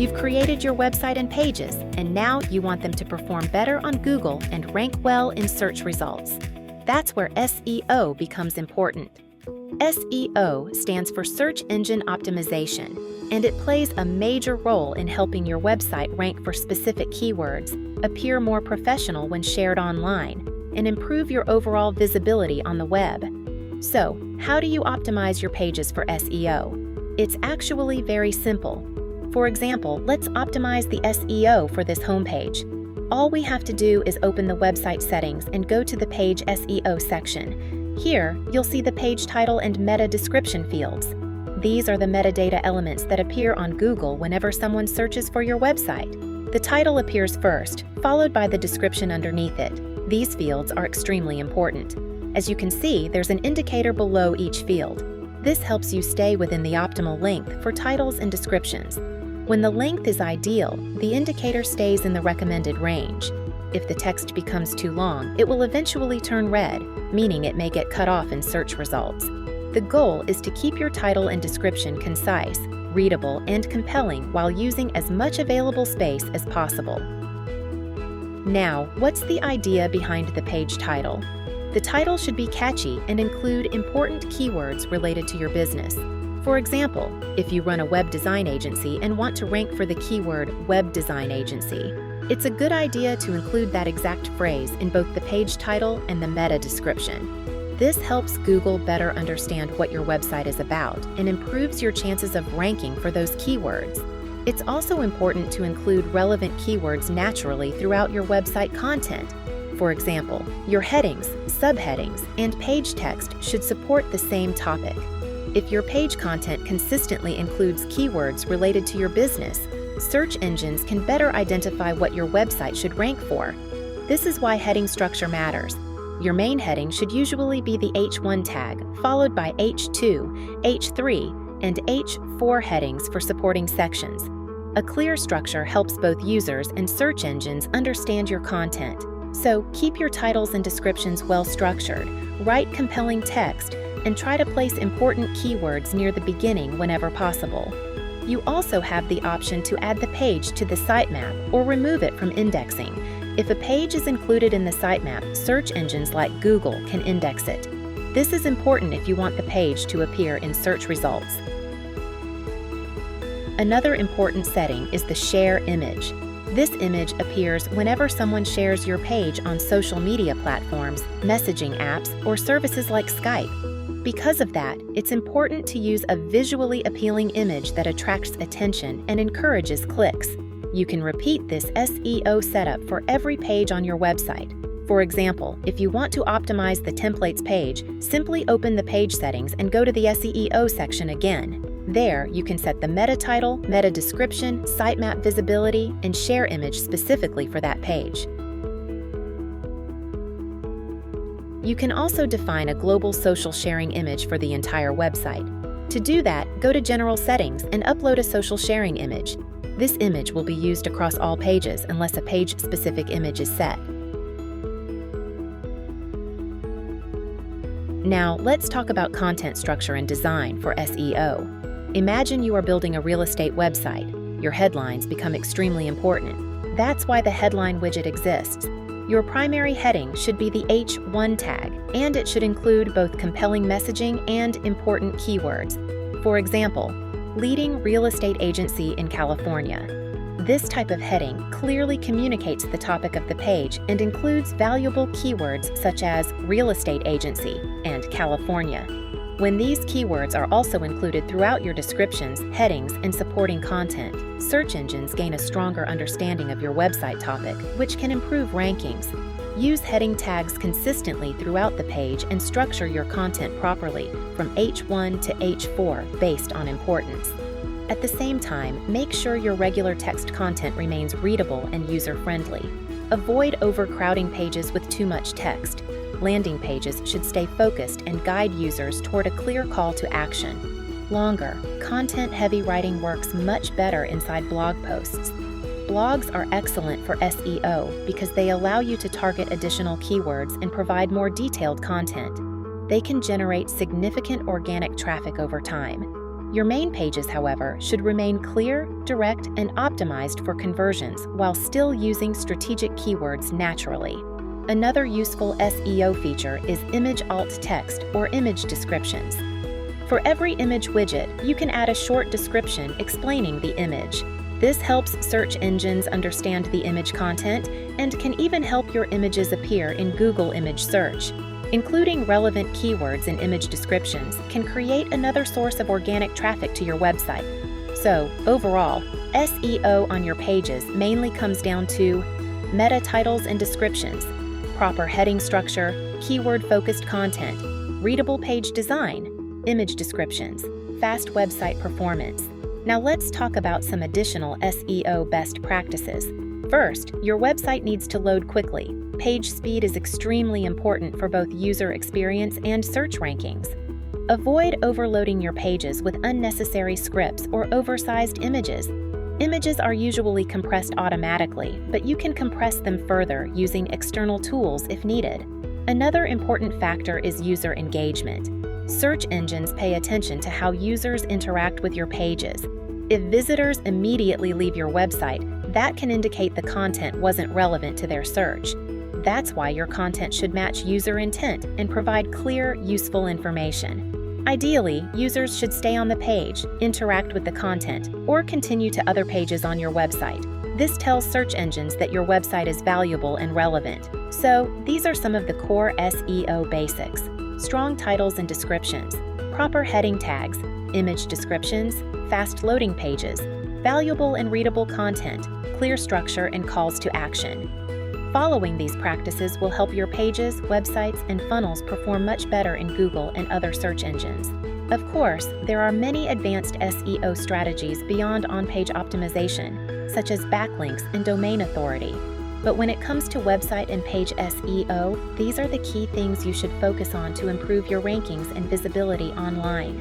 You've created your website and pages, and now you want them to perform better on Google and rank well in search results. That's where SEO becomes important. SEO stands for Search Engine Optimization, and it plays a major role in helping your website rank for specific keywords, appear more professional when shared online, and improve your overall visibility on the web. So, how do you optimize your pages for SEO? It's actually very simple. For example, let's optimize the SEO for this homepage. All we have to do is open the website settings and go to the Page SEO section. Here, you'll see the page title and meta description fields. These are the metadata elements that appear on Google whenever someone searches for your website. The title appears first, followed by the description underneath it. These fields are extremely important. As you can see, there's an indicator below each field. This helps you stay within the optimal length for titles and descriptions. When the length is ideal, the indicator stays in the recommended range. If the text becomes too long, it will eventually turn red, meaning it may get cut off in search results. The goal is to keep your title and description concise, readable, and compelling while using as much available space as possible. Now, what's the idea behind the page title? The title should be catchy and include important keywords related to your business. For example, if you run a web design agency and want to rank for the keyword web design agency, it's a good idea to include that exact phrase in both the page title and the meta description. This helps Google better understand what your website is about and improves your chances of ranking for those keywords. It's also important to include relevant keywords naturally throughout your website content. For example, your headings, subheadings, and page text should support the same topic. If your page content consistently includes keywords related to your business, search engines can better identify what your website should rank for. This is why heading structure matters. Your main heading should usually be the H1 tag, followed by H2, H3, and H4 headings for supporting sections. A clear structure helps both users and search engines understand your content. So keep your titles and descriptions well structured, write compelling text, and try to place important keywords near the beginning whenever possible. You also have the option to add the page to the sitemap or remove it from indexing. If a page is included in the sitemap, search engines like Google can index it. This is important if you want the page to appear in search results. Another important setting is the share image. This image appears whenever someone shares your page on social media platforms, messaging apps, or services like Skype. Because of that, it's important to use a visually appealing image that attracts attention and encourages clicks. You can repeat this SEO setup for every page on your website. For example, if you want to optimize the templates page, simply open the page settings and go to the SEO section again. There, you can set the meta title, meta description, sitemap visibility, and share image specifically for that page. You can also define a global social sharing image for the entire website. To do that, go to General Settings and upload a social sharing image. This image will be used across all pages unless a page-specific image is set. Now, let's talk about content structure and design for SEO. Imagine you are building a real estate website. Your headlines become extremely important. That's why the headline widget exists. Your primary heading should be the H1 tag, and it should include both compelling messaging and important keywords. For example, leading real estate agency in California. This type of heading clearly communicates the topic of the page and includes valuable keywords such as real estate agency and California. When these keywords are also included throughout your descriptions, headings, and supporting content, search engines gain a stronger understanding of your website topic, which can improve rankings. Use heading tags consistently throughout the page and structure your content properly from H1 to H4 based on importance. At the same time, make sure your regular text content remains readable and user-friendly. Avoid overcrowding pages with too much text. Landing pages should stay focused and guide users toward a clear call to action. Longer, content-heavy writing works much better inside blog posts. Blogs are excellent for SEO because they allow you to target additional keywords and provide more detailed content. They can generate significant organic traffic over time. Your main pages, however, should remain clear, direct, and optimized for conversions while still using strategic keywords naturally. Another useful SEO feature is image alt text or image descriptions. For every image widget, you can add a short description explaining the image. This helps search engines understand the image content and can even help your images appear in Google image search. Including relevant keywords in image descriptions can create another source of organic traffic to your website. So, overall, SEO on your pages mainly comes down to meta titles and descriptions, proper heading structure, keyword-focused content, readable page design, image descriptions, fast website performance. Now let's talk about some additional SEO best practices. First, your website needs to load quickly. Page speed is extremely important for both user experience and search rankings. Avoid overloading your pages with unnecessary scripts or oversized images. Images are usually compressed automatically, but you can compress them further using external tools if needed. Another important factor is user engagement. Search engines pay attention to how users interact with your pages. If visitors immediately leave your website, that can indicate the content wasn't relevant to their search. That's why your content should match user intent and provide clear, useful information. Ideally, users should stay on the page, interact with the content, or continue to other pages on your website. This tells search engines that your website is valuable and relevant. So, these are some of the core SEO basics: strong titles and descriptions, proper heading tags, image descriptions, fast loading pages, valuable and readable content, clear structure, and calls to action. Following these practices will help your pages, websites, and funnels perform much better in Google and other search engines. Of course, there are many advanced SEO strategies beyond on-page optimization, such as backlinks and domain authority. But when it comes to website and page SEO, these are the key things you should focus on to improve your rankings and visibility online.